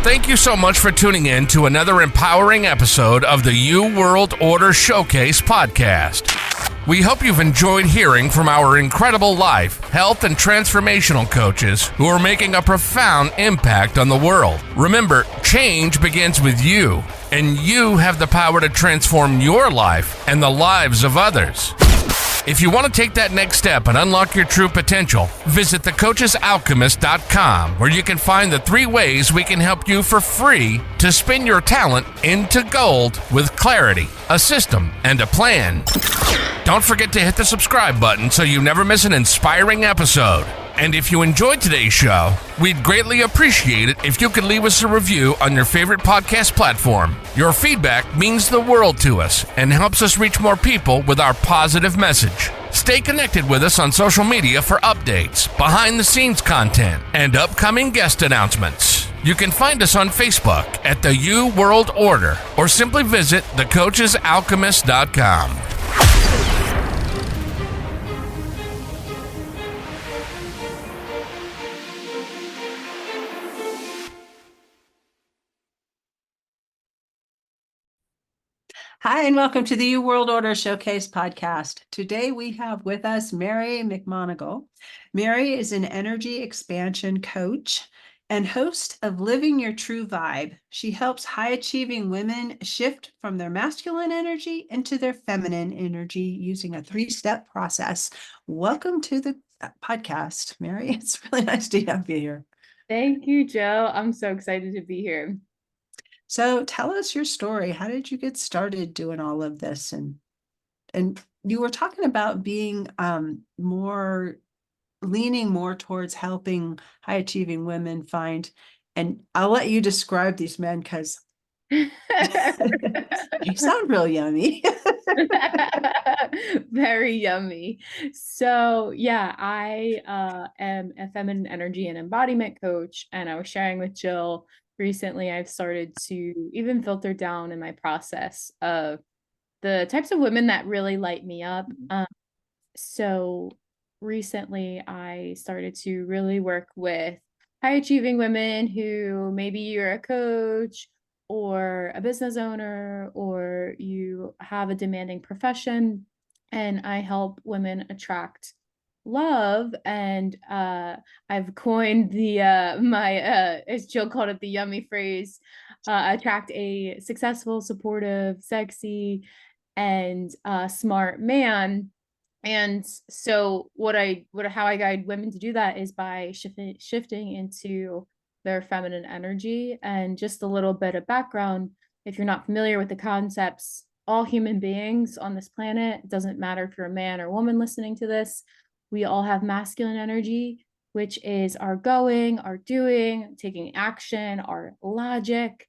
Thank you so much for tuning in to another empowering episode of the You World Order Showcase podcast. We hope you've enjoyed hearing from our incredible life, health, and transformational coaches who are making a profound impact on the world. Remember, change begins with you, and you have the power to transform your life and the lives of others. If you want to take that next step and unlock your true potential, visit thecoachesalchemist.com, where you can find the 3 ways we can help you for free to spin your talent into gold with clarity, a system, and a plan. Don't forget to hit the subscribe button so you never miss an inspiring episode. And if you enjoyed today's show, we'd greatly appreciate it if you could leave us a review on your favorite podcast platform. Your feedback means the world to us and helps us reach more people with our positive message. Stay connected with us on social media for updates, behind-the-scenes content, and upcoming guest announcements. You can find us on Facebook at the You World Order, or simply visit thecoachesalchemist.com. Hi, and welcome to the You World Order Showcase podcast. Today we have with us Mary McMonagle. Mary is an energy expansion coach and host of Living Your True Vibe. She helps high-achieving women shift from their masculine energy into their feminine energy using a 3-step process. Welcome to the podcast, Mary. It's really nice to have you here. Thank you, Joe. I'm so excited to be here. So tell us your story. How did you get started doing all of this? And you were talking about being leaning more towards helping high achieving women find, and I'll let you describe these men because you sound real yummy. Very yummy. So yeah, I am a feminine energy and embodiment coach, and I was sharing with Jill recently I've started to even filter down in my process of the types of women that really light me up. So recently I started to really work with high achieving women who maybe you're a coach or a business owner or you have a demanding profession, and I help women attract love. And I've coined the as Jill called it, the yummy phrase, attract a successful, supportive, sexy, and smart man. And so how I guide women to do that is by shifting into their feminine energy. And just a little bit of background, if you're not familiar with the concepts, all human beings on this planet, it doesn't matter if you're a man or woman listening to this, we all have masculine energy, which is our going, our doing, taking action, our logic.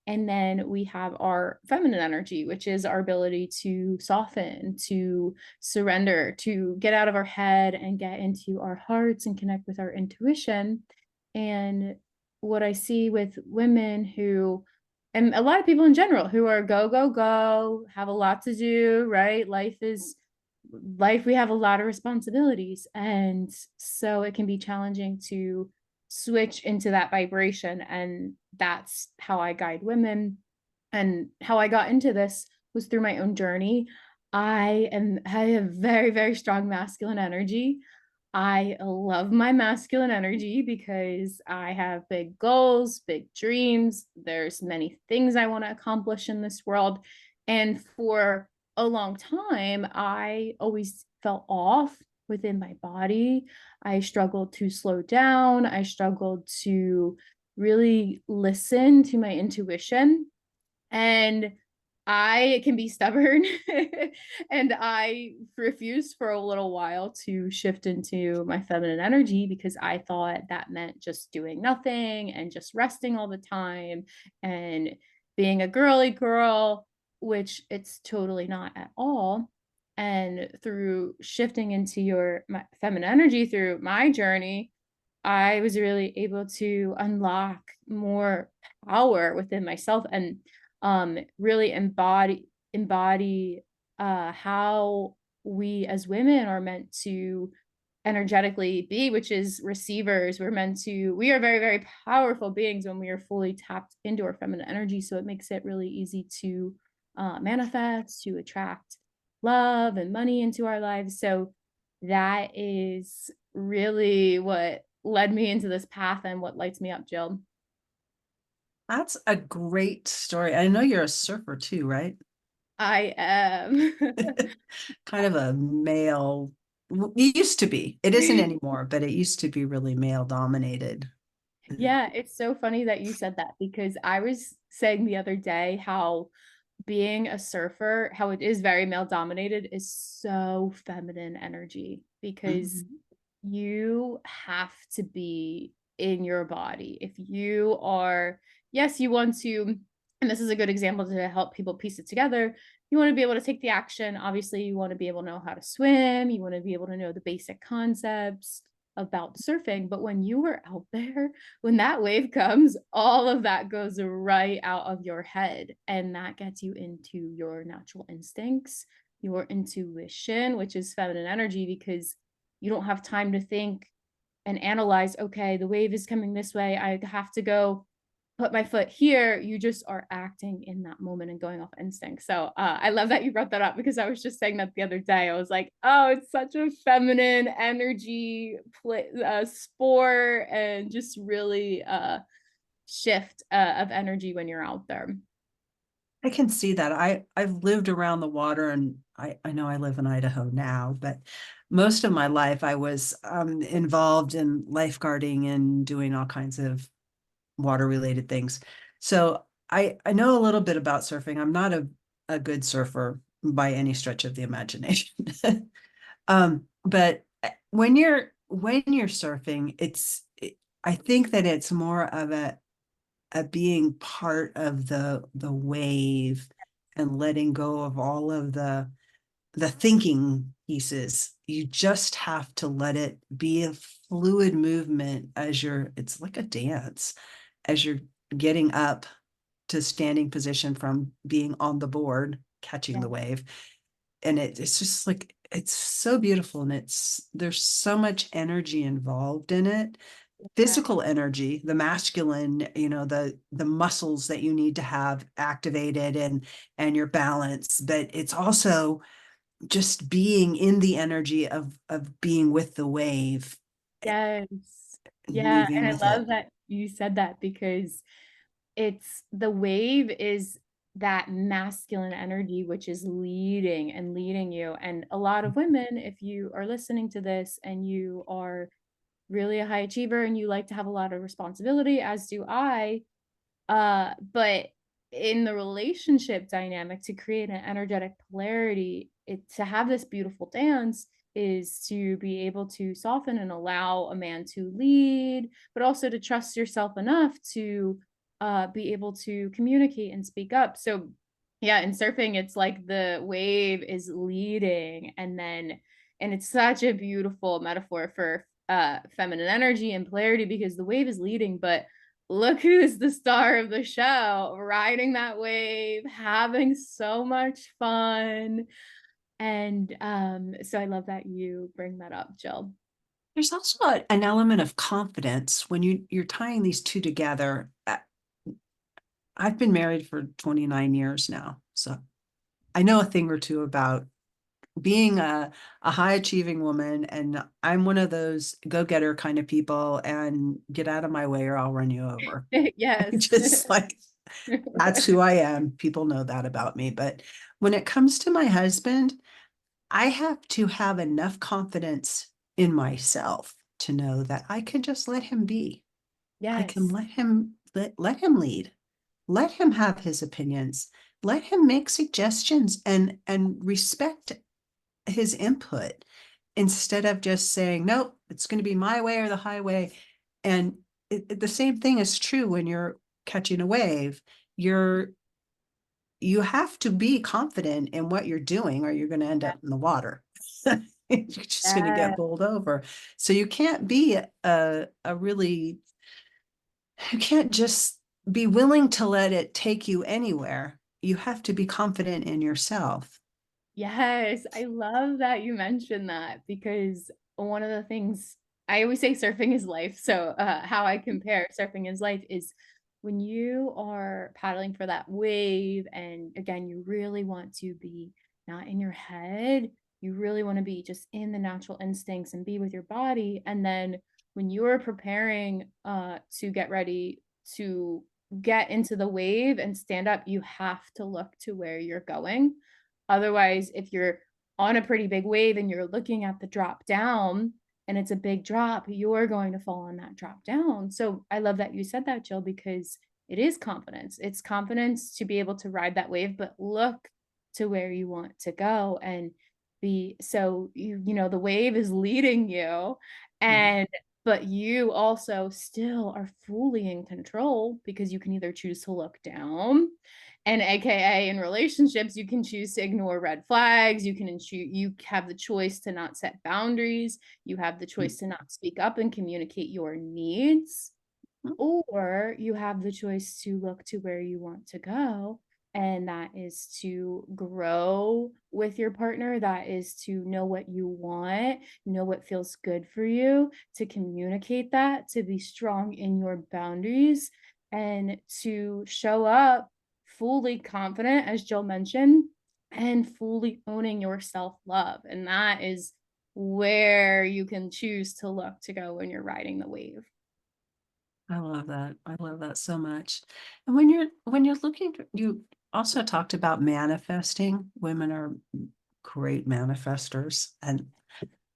And then we have our feminine energy, which is our ability to soften, to surrender, to get out of our head and get into our hearts and connect with our intuition. And what I see with women who, and a lot of people in general, who are go, go, go, have a lot to do, right? Life, we have a lot of responsibilities. And so it can be challenging to switch into that vibration. And that's how I guide women. And how I got into this was through my own journey. I have very, very strong masculine energy. I love my masculine energy because I have big goals, big dreams. There's many things I want to accomplish in this world. And for a long time, I always felt off within my body. I struggled to slow down. I struggled to really listen to my intuition. And I can be stubborn. And I refused for a little while to shift into my feminine energy because I thought that meant just doing nothing and just resting all the time and being a girly girl, which it's totally not at all. And through shifting into my feminine energy through my journey, I was really able to unlock more power within myself and really embody how we as women are meant to energetically be, which is receivers. We are very, very powerful beings when we are fully tapped into our feminine energy. So it makes it really easy to manifest, to attract love and money into our lives. So that is really what led me into this path and what lights me up, Jill. That's a great story. I know you're a surfer too, right? I am. Kind of a male, it used to be. It isn't anymore, but it used to be really male dominated. Yeah, it's so funny that you said that because I was saying the other day how being a surfer, how it is very male dominated, is so feminine energy because Mhm. you have to be in your body. If you are, yes, you want to, and this is a good example to help people piece it together. You want to be able to take the action. Obviously, you want to be able to know how to swim. You want to be able to know the basic concepts about surfing. But when you are out there, when that wave comes, all of that goes right out of your head. And that gets you into your natural instincts, your intuition, which is feminine energy, because you don't have time to think and analyze, okay, the wave is coming this way. I have to go put my foot here. You just are acting in that moment and going off instinct. So I love that you brought that up because I was just saying that the other day. I was like, oh, it's such a feminine energy sport and just really shift of energy when you're out there. I can see that. I've lived around the water, and I know I live in Idaho now, but most of my life I was involved in lifeguarding and doing all kinds of water related things. So I know a little bit about surfing. I'm not a good surfer by any stretch of the imagination. But when you're surfing, I think that it's more of a being part of the wave and letting go of all of the thinking pieces. You just have to let it be a fluid movement it's like a dance as you're getting up to standing position from being on the board, catching the wave. And it's just like, it's so beautiful. And there's so much energy involved in it, physical energy, the masculine, the muscles that you need to have activated and your balance, but it's also just being in the energy of being with the wave, Yes. Yeah. moving And with I it. love that you said that because it's the wave is that masculine energy, which is leading and leading you. And a lot of women, if you are listening to this and you are really a high achiever and you like to have a lot of responsibility, as do I, but in the relationship dynamic, to create an energetic polarity, to have this beautiful dance is to be able to soften and allow a man to lead, but also to trust yourself enough to be able to communicate and speak up. So yeah, in surfing, it's like the wave is leading, and it's such a beautiful metaphor for feminine energy and polarity because the wave is leading, but look who's the star of the show, riding that wave, having so much fun. And so I love that you bring that up, Jill. There's also an element of confidence when you're tying these two together. I've been married for 29 years now, so I know a thing or two about being a high achieving woman, and I'm one of those go-getter kind of people, and get out of my way or I'll run you over. Yes. Just like, that's who I am. People know that about me. But when it comes to my husband, I have to have enough confidence in myself to know that I can just let him be. I can Yes. let him lead. Let him have his opinions. Let him make suggestions and respect his input instead of just saying, nope, it's going to be my way or the highway. And the same thing is true when you're catching a wave. You have to be confident in what you're doing, or you're going to end up in the water. You're just going to Yeah. get bowled over. So you can't be you can't just be willing to let it take you anywhere. You have to be confident in yourself. Yes, I love that you mentioned that because one of the things I always say surfing is life. So how I compare surfing is life is when you are paddling for that wave, and again, you really want to be not in your head. You really want to be just in the natural instincts and be with your body. And then when you're preparing to get ready to get into the wave and stand up, you have to look to where you're going. Otherwise, if you're on a pretty big wave and you're looking at the drop down and it's a big drop, you're going to fall on that drop down. So I love that you said that, Jill, because it is confidence. It's confidence to be able to ride that wave, but look to where you want to go and be. So you know, the wave is leading you, and but you also still are fully in control, because you can either choose to look down, and AKA in relationships, you can choose to ignore red flags. You have the choice to not set boundaries. You have the choice to not speak up and communicate your needs, or you have the choice to look to where you want to go. And that is to grow with your partner. That is to know what you want, know what feels good for you, to communicate that, to be strong in your boundaries, and to show up fully confident, as Jill mentioned, and fully owning your self-love. And that is where you can choose to look to go when you're riding the wave. I love that. I love that so much. And when you're looking, you also talked about manifesting. Women are great manifestors, and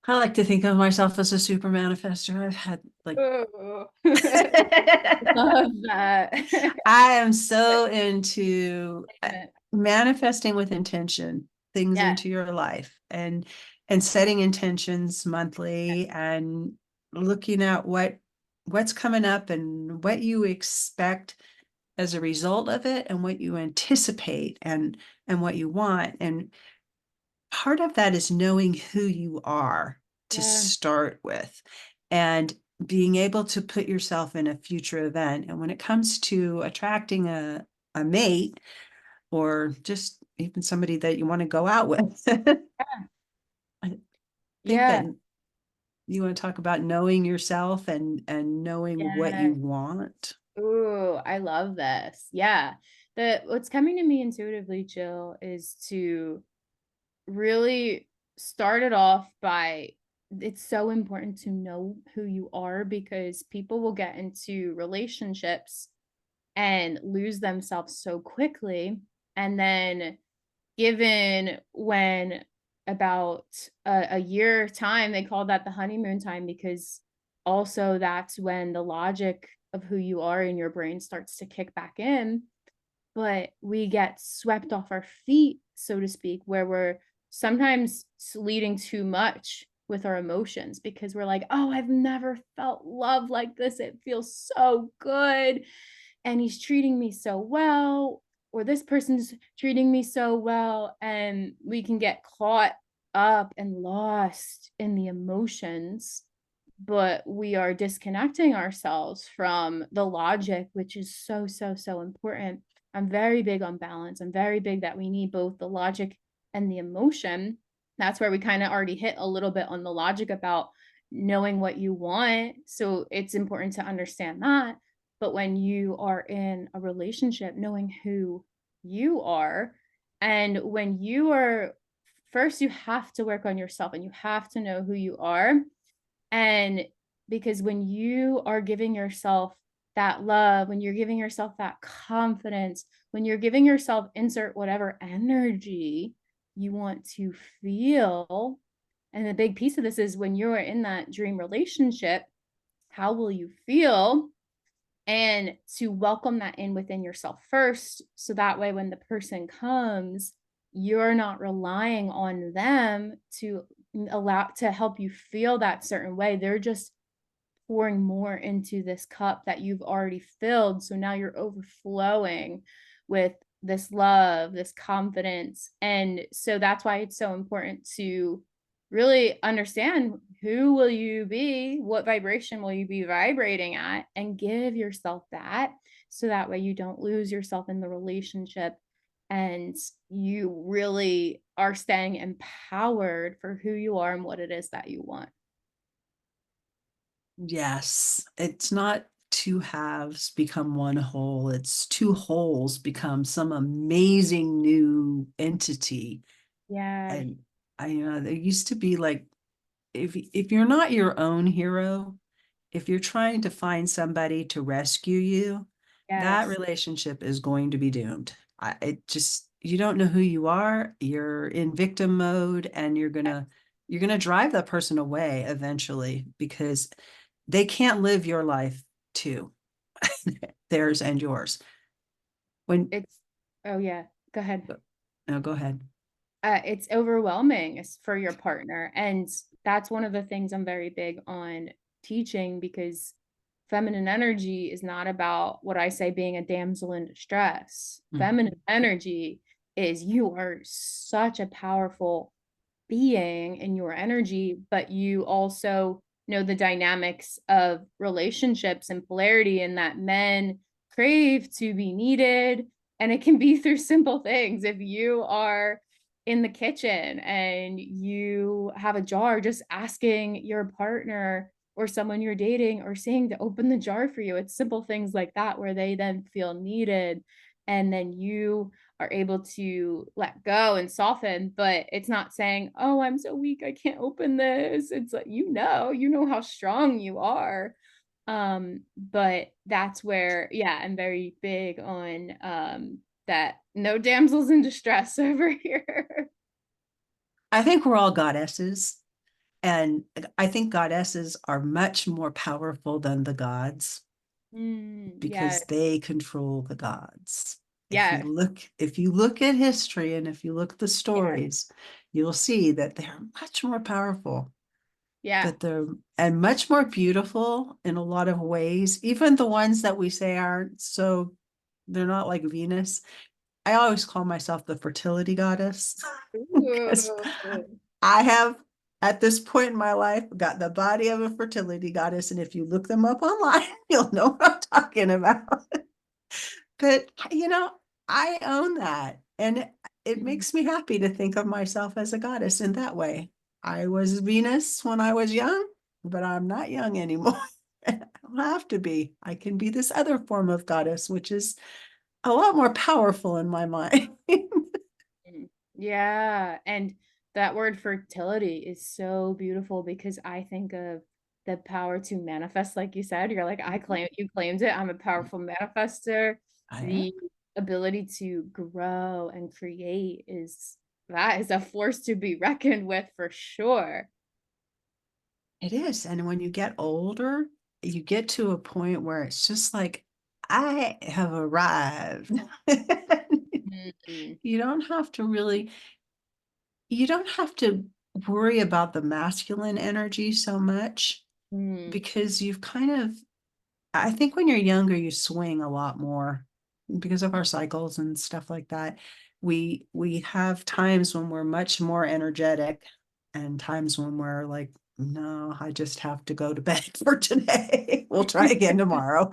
I like to think of myself as a super manifester. I've had like Oh, love that. I am so into Amen. manifesting with intention things Yeah, into your life, and setting intentions monthly, and looking at what's coming up and what you expect as a result of it, and what you anticipate, and what you want. And part of that is knowing who you are to yeah, start with, and being able to put yourself in a future event. And when it comes to attracting a mate, or just even somebody that you want to go out with, I think yeah, that you want to talk about knowing yourself, and knowing what yeah. you want. Ooh, I love this. Yeah. What's coming to me intuitively, Jill, is to really start it off by, it's so important to know who you are, because people will get into relationships and lose themselves so quickly. And then given when about a year time, they call that the honeymoon time, because also that's when the logic of who you are in your brain starts to kick back in. But we get swept off our feet, so to speak, where we're sometimes leading too much with our emotions, because we're like, oh, I've never felt love like this. It feels so good. And he's treating me so well, or this person's treating me so well. And we can get caught up and lost in the emotions, but we are disconnecting ourselves from the logic, which is so, so, so important. I'm very big on balance. I'm very big that we need both the logic and the emotion. That's where we kind of already hit a little bit on the logic about knowing what you want. So it's important to understand that. But when you are in a relationship, knowing who you are, and when you are, first, you have to work on yourself and you have to know who you are. And because when you are giving yourself that love, when you're giving yourself that confidence, when you're giving yourself, insert whatever energy you want to feel. And the big piece of this is when you're in that dream relationship, how will you feel? And to welcome that in within yourself first. So that way, when the person comes, you're not relying on them to allow to help you feel that certain way. They're just pouring more into this cup that you've already filled. So now you're overflowing with this love, this confidence. And so that's why it's so important to really understand, who will you be, what vibration will you be vibrating at, and give yourself that, so that way you don't lose yourself in the relationship, and you really are staying empowered for who you are and what it is that you want. Yes, it's not two halves become one whole. It's two wholes become some amazing new entity. Yeah. And there used to be like, if you're not your own hero, if you're trying to find somebody to rescue you, that Yes. relationship is going to be doomed. It just, you don't know who you are. You're in victim mode, and you're gonna drive that person away eventually, because they can't live your life too, theirs and yours. When It's, oh yeah, go ahead. No, go ahead. It's overwhelming for your partner. And that's one of the things I'm very big on teaching, because feminine energy is not about what I say being a damsel in distress. Mm. Feminine energy is you are such a powerful being in your energy, but you also know the dynamics of relationships and polarity, and that men crave to be needed. And it can be through simple things. If you are in the kitchen and you have a jar, just asking your partner or someone you're dating or seeing to open the jar for you. It's simple things like that where they then feel needed, and then you are able to let go and soften. But it's not saying, oh, I'm so weak, I can't open this. It's like, you know how strong you are. But that's where, yeah, I'm very big on that no damsels in distress over here. I think we're all goddesses, and I think goddesses are much more powerful than the gods, Yeah, because they control the gods. yeah, If you look at history, and if you look at the yeah, stories, you'll see that they're much more powerful, yeah. that they're and much more beautiful in a lot of ways. Even the ones that we say aren't so, they're not like Venus. I always call myself the fertility goddess because Ooh. I have, at this point in my life, got the body of a fertility goddess. And if you look them up online, you'll know what I'm talking about. But, I own that. And it Mhm. makes me happy to think of myself as a goddess in that way. I was Venus when I was young, but I'm not young anymore. I don't have to be. I can be this other form of goddess, which is a lot more powerful in my mind. Yeah, and that word fertility is so beautiful, because I think of the power to manifest, like you said. You're like, you claimed it. I'm a powerful manifester. I am. The ability to grow and create that is a force to be reckoned with for sure. It is. And when you get older, you get to a point where it's just like, I have arrived. Mm, You don't have to really, you don't have to worry about the masculine energy so much, mm, because you've kind of, I think when you're younger, you swing a lot more because of our cycles and stuff like that. We have times when we're much more energetic, and times when we're like, no, I just have to go to bed for today. We'll try again tomorrow.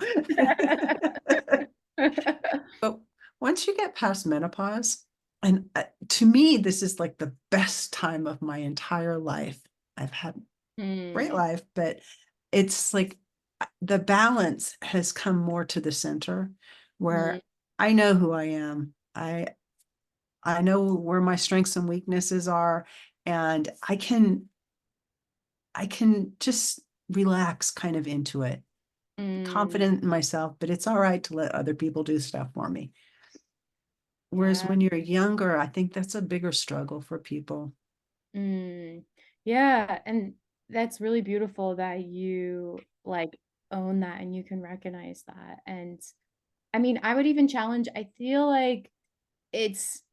But once you get past menopause, and to me, this is like the best time of my entire life. I've had a great mm, life, but it's like the balance has come more to the center, mm, where I know who I am. I know where my strengths and weaknesses are, and I can just relax kind of into it, mm. confident in myself, but it's all right to let other people do stuff for me. Whereas Yeah. when you're younger, I think that's a bigger struggle for people. Mm, yeah, and that's really beautiful that you like own that and you can recognize that. And I mean, I would even challenge, I feel like it's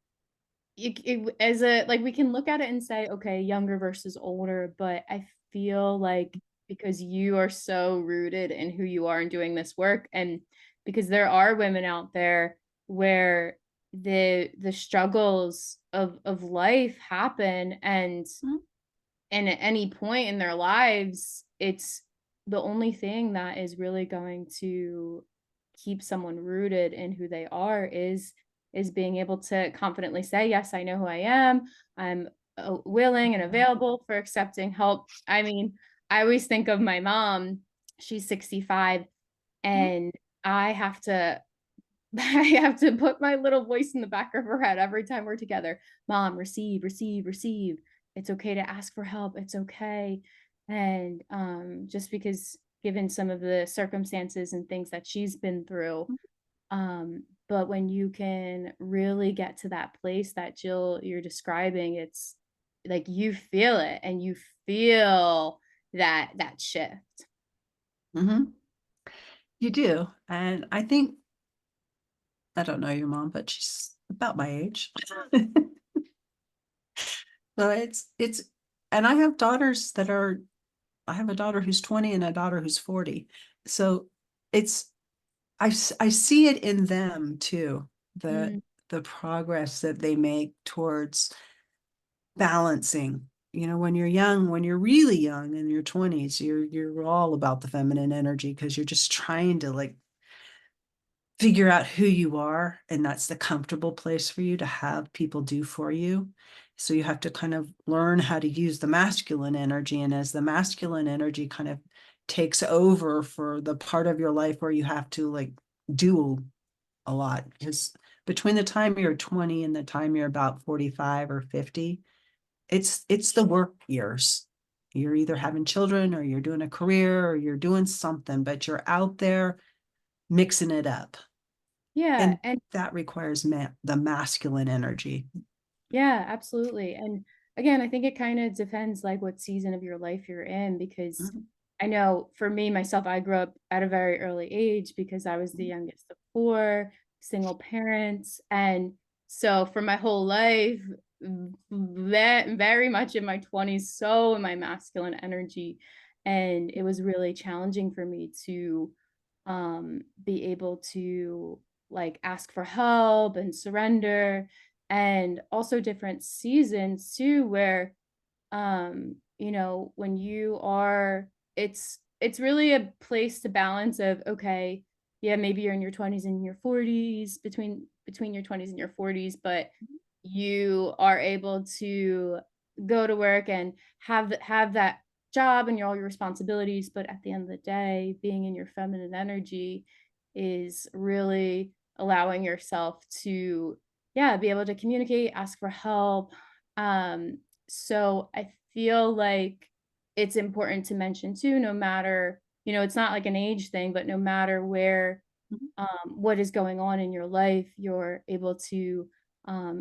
as a like we can look at it and say, okay, younger versus older, but I feel like because you are so rooted in who you are and doing this work, and because there are women out there where the struggles of life happen, Mhm. and at any point in their lives, it's the only thing that is really going to keep someone rooted in who they are is being able to confidently say, yes, I know who I am. I'm willing and available for accepting help. I mean, I always think of my mom she's 65, Mhm. and I have to I have to put my little voice in the back of her head every time we're together. Mom, receive, receive, receive. It's okay to ask for help. It's okay. And just because given some of the circumstances and things that she's been through, but when you can really get to that place that Jill you're describing, it's like you feel it and you feel that shift. Mhm. You do. And I think, I don't know your mom, but she's about my age. So it's, and I have daughters that are, I have a daughter who's 20 and a daughter who's 40. So it's, I see it in them too, the Mm, the progress that they make towards balancing. When you're young, when you're really young in your 20s, you're all about the feminine energy because you're just trying to like figure out who you are, and that's the comfortable place for you to have people do for you. So you have to kind of learn how to use the masculine energy, and as the masculine energy kind of takes over for the part of your life where you have to like do a lot, because between the time you're 20 and the time you're about 45 or 50, it's the work years. You're either having children or you're doing a career or you're doing something, but you're out there mixing it up, yeah, and and that requires the masculine energy. yeah, absolutely. And again, I think it kind of depends like what season of your life you're in, because Mhm. I know for me, myself, I grew up at a very early age because I was the youngest of four, single parents. And so for my whole life, very much in my 20s, so in my masculine energy. And it was really challenging for me to be able to like ask for help and surrender, and also different seasons too where when you are it's really a place to balance of okay, yeah, maybe you're in your 20s and your 40s, between your 20s and your 40s, but you are able to go to work and have that job and all your responsibilities, but at the end of the day, being in your feminine energy is really allowing yourself to, yeah, be able to communicate, ask for help. So I feel like it's important to mention too, no matter, it's not like an age thing, but no matter where Mhm. what is going on in your life, you're able to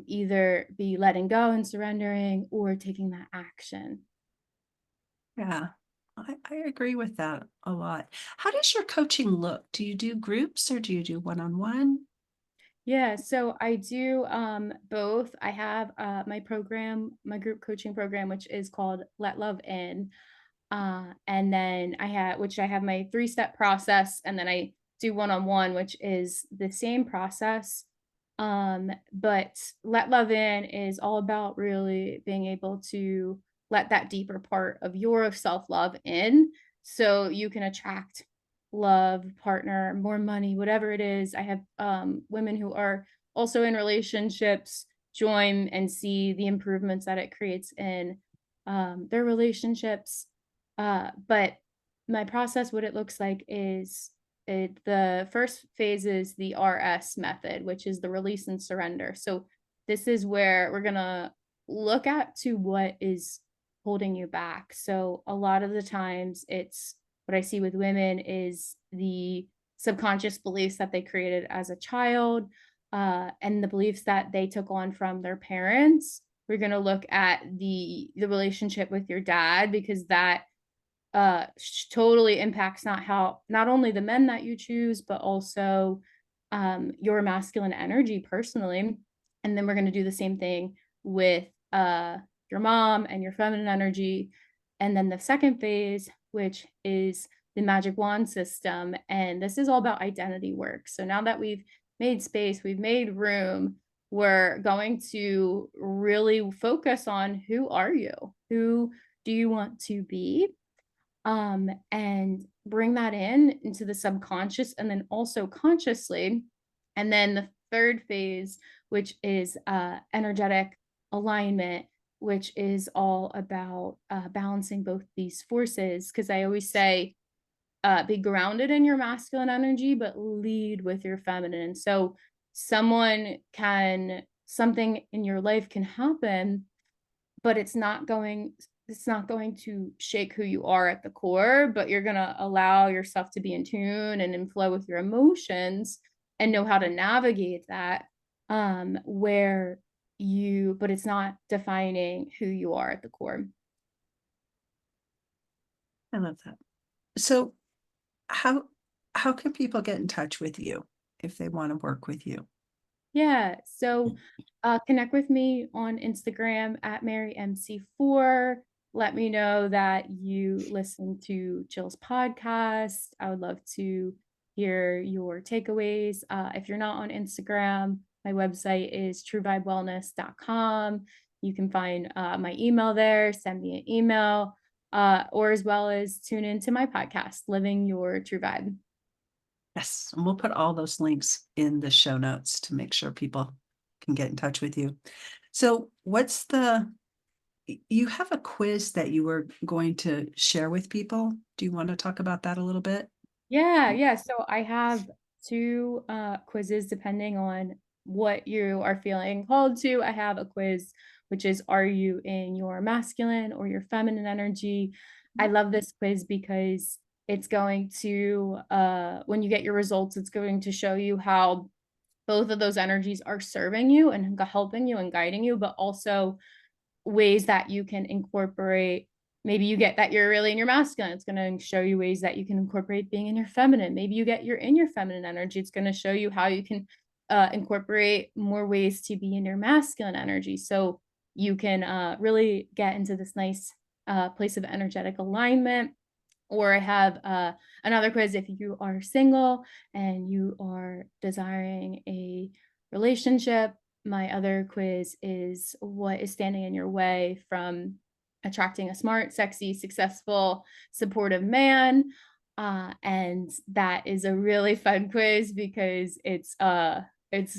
either be letting go and surrendering or taking that action. Yeah, I agree with that a lot. How does your coaching look? Do you do groups or do you do one-on-one? Yeah, so I do both. I have my group coaching program, which is called Let Love In. And then I have my 3-step process, and then I do one-on-one, which is the same process. But Let Love In is all about really being able to let that deeper part of your self-love in so you can attract love, partner, more money, whatever it is. I have women who are also in relationships join and see the improvements that it creates in their relationships. But my process, what it looks like is the first phase is the RS method, which is the release and surrender. So this is where we're gonna look at to what is holding you back. So a lot of the times it's what I see with women is the subconscious beliefs that they created as a child, and the beliefs that they took on from their parents. We're going to look at the relationship with your dad, because that totally impacts not only the men that you choose, but also your masculine energy personally. And then we're going to do the same thing with your mom and your feminine energy. And then the second phase, which is the magic wand system, and this is all about identity work. So now that we've made space, we've made room, we're going to really focus on who are you, who do you want to be, and bring that into the subconscious and then also consciously. And then the third phase, which is energetic alignment, which is all about balancing both these forces. Because I always say be grounded in your masculine energy, but lead with your feminine. So something in your life can happen, but it's not going to shake who you are at the core, but you're going to allow yourself to be in tune and in flow with your emotions and know how to navigate that, but it's not defining who you are at the core. I love that. So how can people get in touch with you if they want to work with you? Yeah. So connect with me on Instagram at MaryMC4. Let me know that you listen to Jill's podcast. I would love to hear your takeaways. If you're not on Instagram, my website is truevibewellness.com. You can find my email there, send me an email, or as well as tune into my podcast, Living Your True Vibe. Yes, and we'll put all those links in the show notes to make sure people can get in touch with you. So you have a quiz that you were going to share with people. Do you want to talk about that a little bit? Yeah. So I have two quizzes depending on what you are feeling called to. I have a quiz which is, are you in your masculine or your feminine energy? I love this quiz because it's going to when you get your results, it's going to show you how both of those energies are serving you and helping you and guiding you, but also ways that you can incorporate. Maybe you get that you're really in your masculine. It's going to show you ways that you can incorporate being in your feminine. Maybe you're in your feminine energy. It's going to show you how you can incorporate more ways to be in your masculine energy. So you can really get into this nice place of energetic alignment. Or I have another quiz if you are single and you are desiring a relationship. My other quiz is, what is standing in your way from attracting a smart, sexy, successful, supportive man? And that is a really fun quiz because it's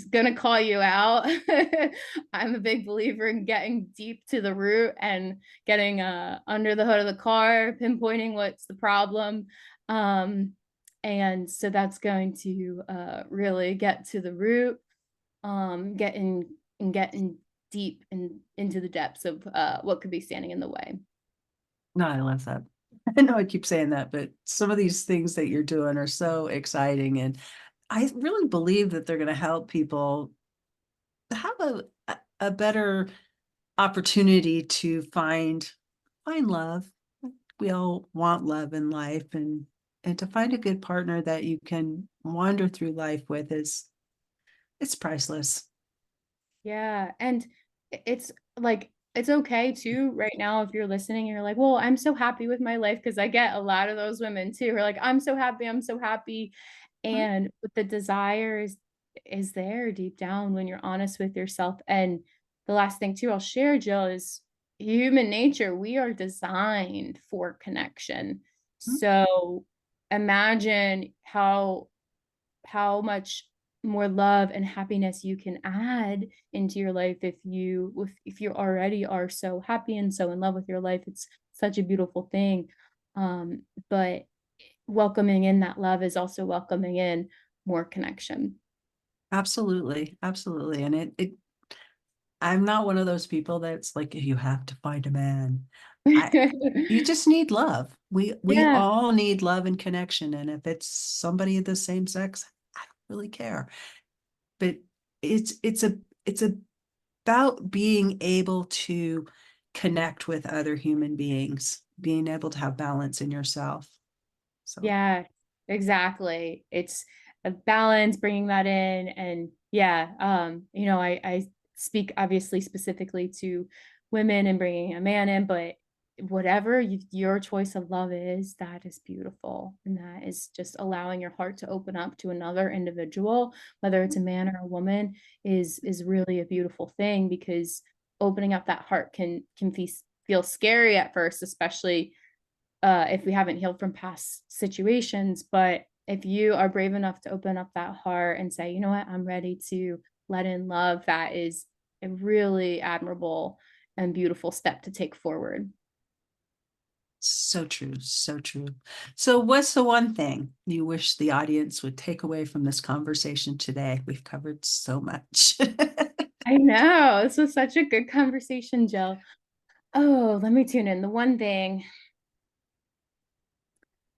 gonna call you out. I'm a big believer in getting deep to the root and getting under the hood of the car, pinpointing what's the problem. And so that's going to really get to the root, getting deep into the depths of what could be standing in the way. No, I love that. I know I keep saying that, but some of these things that you're doing are so exciting. And I really believe that they're going to help people have a better opportunity to find love. We all want love in life, and to find a good partner that you can wander through life with it's priceless. Yeah. And it's like, it's okay too right now if you're listening, you're like, well, I'm so happy with my life, because I get a lot of those women too who are like, I'm so happy. And but the desire is there deep down when you're honest with yourself. And the last thing too I'll share, Jill, is human nature. We are designed for connection. Mhm. So imagine how much more love and happiness you can add into your life if you already are so happy and so in love with your life. It's such a beautiful thing. But welcoming in that love is also welcoming in more connection. Absolutely, absolutely. And I'm not one of those people that's like, you have to find a man. You just need love. We Yeah. all need love and connection. And if it's somebody of the same sex, I don't really care. But it's about being able to connect with other human beings, being able to have balance in yourself. So Yeah, exactly. It's a balance, bringing that in. And yeah, I speak obviously specifically to women and bringing a man in, but whatever your choice of love is, that is beautiful. And that is just allowing your heart to open up to another individual, whether it's a man or a woman, is really a beautiful thing, because opening up that heart can feel scary at first, especially if we haven't healed from past situations. But if you are brave enough to open up that heart and say, you know what, I'm ready to let in love, that is a really admirable and beautiful step to take forward. So true. So true. So what's the one thing you wish the audience would take away from this conversation today? We've covered so much. I know. This was such a good conversation, Jill. Oh, let me tune in. The one thing,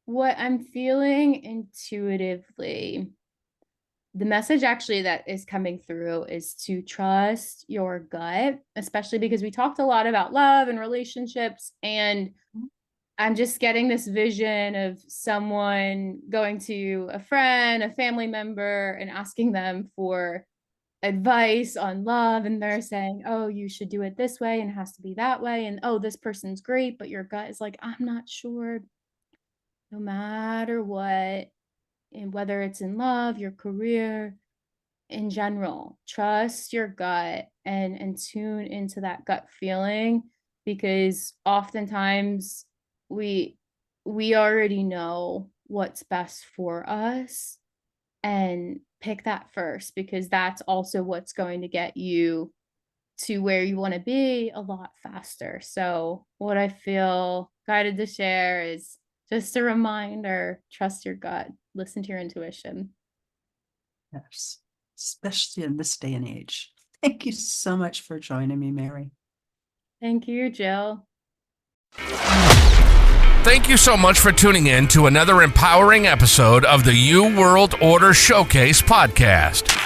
what I'm feeling intuitively, the message actually that is coming through is to trust your gut, especially because we talked a lot about love and relationships. And I'm just getting this vision of someone going to a friend, a family member, and asking them for advice on love. And they're saying, oh, you should do it this way and it has to be that way. And oh, this person's great, but your gut is like, I'm not sure. No matter what, and whether it's in love, your career, in general, trust your gut and tune into that gut feeling, because oftentimes we already know what's best for us, and pick that first, because that's also what's going to get you to where you want to be a lot faster. So what I feel guided to share is just a reminder: trust your gut, listen to your intuition. Yes, especially in this day and age. Thank you so much for joining me, Mary. Thank you, Jill. Thank you so much for tuning in to another empowering episode of the You World Order Showcase podcast.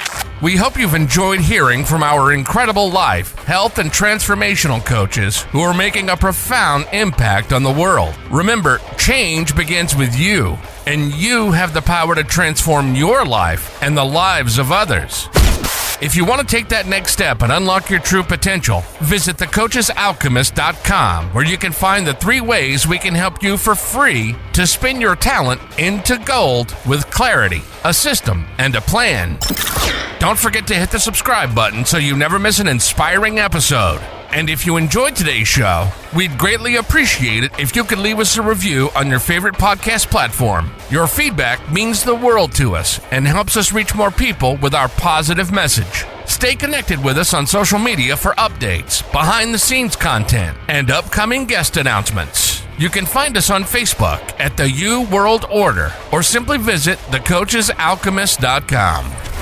We hope you've enjoyed hearing from our incredible life, health, and transformational coaches who are making a profound impact on the world. Remember, change begins with you, and you have the power to transform your life and the lives of others. If you want to take that next step and unlock your true potential, visit thecoachesalchemist.com, where you can find the 3 ways we can help you for free to spin your talent into gold with clarity, a system, and a plan. Don't forget to hit the subscribe button so you never miss an inspiring episode. And if you enjoyed today's show, we'd greatly appreciate it if you could leave us a review on your favorite podcast platform. Your feedback means the world to us and helps us reach more people with our positive message. Stay connected with us on social media for updates, behind-the-scenes content, and upcoming guest announcements. You can find us on Facebook at the You World Order, or simply visit thecoachesalchemist.com.